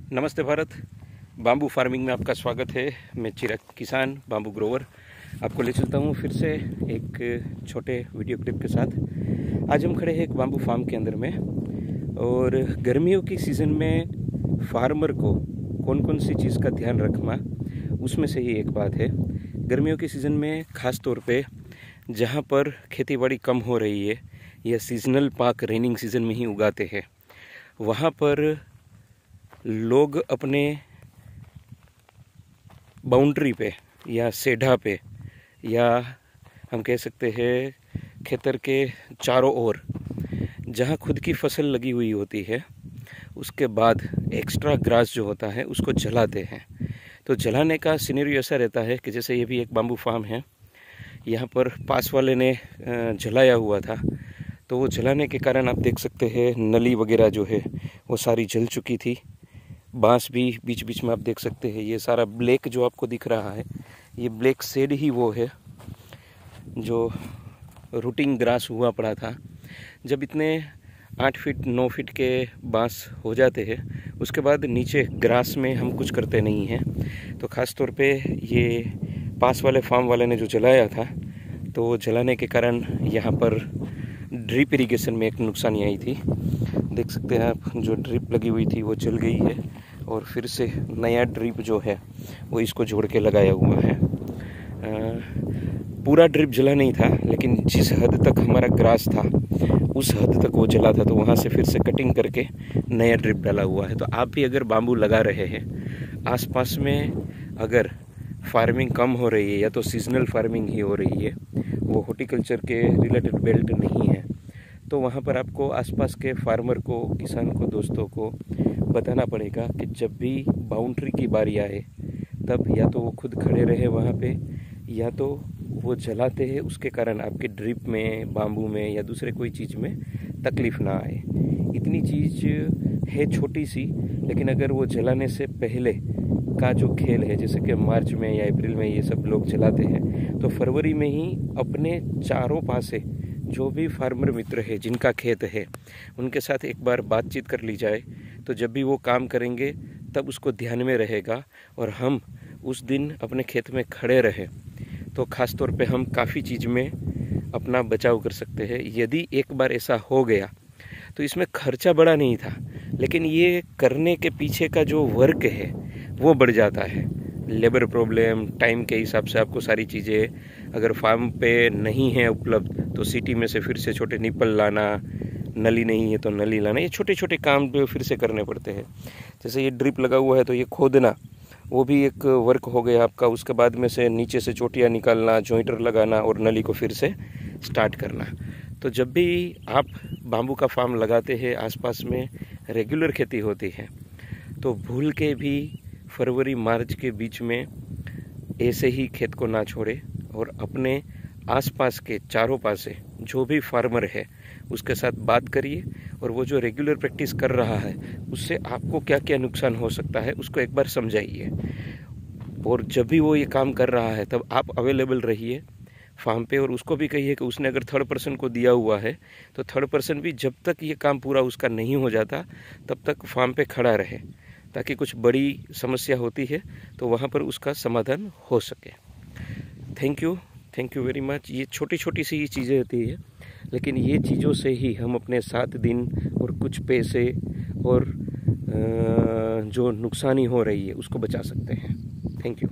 नमस्ते Bharat. Bamboo farming में आपका स्वागत है। मैं चिराग किसान बाम्बू ग्रोवर आपको ले चलता हूँ फिर से एक छोटे वीडियो क्लिप के साथ। आज हम खड़े हैं एक बाम्बू फार्म के अंदर में, और गर्मियों की सीज़न में फार्मर को कौन कौन सी चीज़ का ध्यान रखना, उसमें से ही एक बात है। गर्मियों की सीज़न में ख़ास तौर पे जहाँ पर खेतीबाड़ी कम हो रही है या सीजनल पाक रेनिंग सीज़न में ही उगाते हैं, वहाँ पर लोग अपने बाउंड्री पे या सेढ़ा पे या हम कह सकते हैं खेतर के चारों ओर जहाँ खुद की फसल लगी हुई होती है, उसके बाद एक्स्ट्रा ग्रास जो होता है उसको जलाते हैं। तो जलाने का सिनेरियो ऐसा रहता है कि जैसे ये भी एक बाम्बू फार्म है, यहाँ पर पास वाले ने जलाया हुआ था, तो वो जलाने के कारण आप देख सकते हैं नली वगैरह जो है वो सारी जल चुकी थी। बांस भी बीच बीच में आप देख सकते हैं। ये सारा ब्लैक जो आपको दिख रहा है, ये ब्लैक शेड ही वो है जो रूटिंग ग्रास हुआ पड़ा था। जब इतने 8 फीट 9 फीट के बांस हो जाते हैं, उसके बाद नीचे ग्रास में हम कुछ करते नहीं हैं। तो ख़ास तौर पे ये पास वाले फार्म वाले ने जो जलाया था, तो जलाने के कारण यहाँ पर ड्रिप इरिगेशन में एक नुकसानी आई थी। देख सकते हैं आप, जो ड्रिप लगी हुई थी वो जल गई है, और फिर से नया ड्रिप जो है वो इसको जोड़ के लगाया हुआ है। पूरा ड्रिप जला नहीं था, लेकिन जिस हद तक हमारा ग्रास था उस हद तक वो जला था, तो वहाँ से फिर से कटिंग करके नया ड्रिप डाला हुआ है। तो आप भी अगर बाम्बू लगा रहे हैं, आसपास में अगर फार्मिंग कम हो रही है या तो सीजनल फार्मिंग ही हो रही है, वो हॉर्टिकल्चर के रिलेटेड बेल्ट नहीं है, तो वहाँ पर आपको आसपास के फार्मर को, किसान को, दोस्तों को बताना पड़ेगा कि जब भी बाउंड्री की बारी आए, तब या तो वो खुद खड़े रहे वहाँ पे, या तो वो जलाते हैं, उसके कारण आपके ड्रिप में, बाम्बू में या दूसरे कोई चीज़ में तकलीफ़ ना आए। इतनी चीज़ है छोटी सी, लेकिन अगर वो जलाने से पहले का जो खेल है, जैसे कि मार्च में या अप्रैल में ये सब लोग जलाते हैं, तो फरवरी में ही अपने चारों पासे जो भी फार्मर मित्र है जिनका खेत है, उनके साथ एक बार बातचीत कर ली जाए, तो जब भी वो काम करेंगे तब उसको ध्यान में रहेगा, और हम उस दिन अपने खेत में खड़े रहें तो ख़ास तौर पे हम काफ़ी चीज़ में अपना बचाव कर सकते हैं। यदि एक बार ऐसा हो गया तो इसमें खर्चा बड़ा नहीं था, लेकिन ये करने के पीछे का जो वर्क है वो बढ़ जाता है। लेबर प्रॉब्लम, टाइम के हिसाब से आपको सारी चीज़ें अगर फार्म पे नहीं है उपलब्ध, तो सिटी में से फिर से छोटे निप्पल लाना, नली नहीं है तो नली लाना, ये छोटे छोटे काम जो फिर से करने पड़ते हैं। जैसे ये ड्रिप लगा हुआ है तो ये खोदना, वो भी एक वर्क हो गया आपका। उसके बाद में से नीचे से चोटियाँ निकालना, जॉइंटर लगाना और नली को फिर से स्टार्ट करना। तो जब भी आप बाम्बू का फार्म लगाते हैं, आसपास में रेगुलर खेती होती है, तो भूल के भी फरवरी मार्च के बीच में ऐसे ही खेत को ना छोड़े, और अपने आसपास के चारों पासे जो भी फार्मर है उसके साथ बात करिए, और वो जो रेगुलर प्रैक्टिस कर रहा है उससे आपको क्या क्या नुकसान हो सकता है उसको एक बार समझाइए। और जब भी वो ये काम कर रहा है तब आप अवेलेबल रहिए फार्म पे, और उसको भी कहिए कि उसने अगर थर्ड पर्सन को दिया हुआ है तो थर्ड पर्सन भी जब तक ये काम पूरा उसका नहीं हो जाता तब तक फार्म पे खड़ा रहे, ताकि कुछ बड़ी समस्या होती है तो वहाँ पर उसका समाधान हो सके। Thank you very much. ये छोटी छोटी सी ही चीज़ें होती है, लेकिन ये चीज़ों से ही हम अपने 7 दिन और कुछ पैसे और जो नुकसानी हो रही है उसको बचा सकते हैं। Thank you.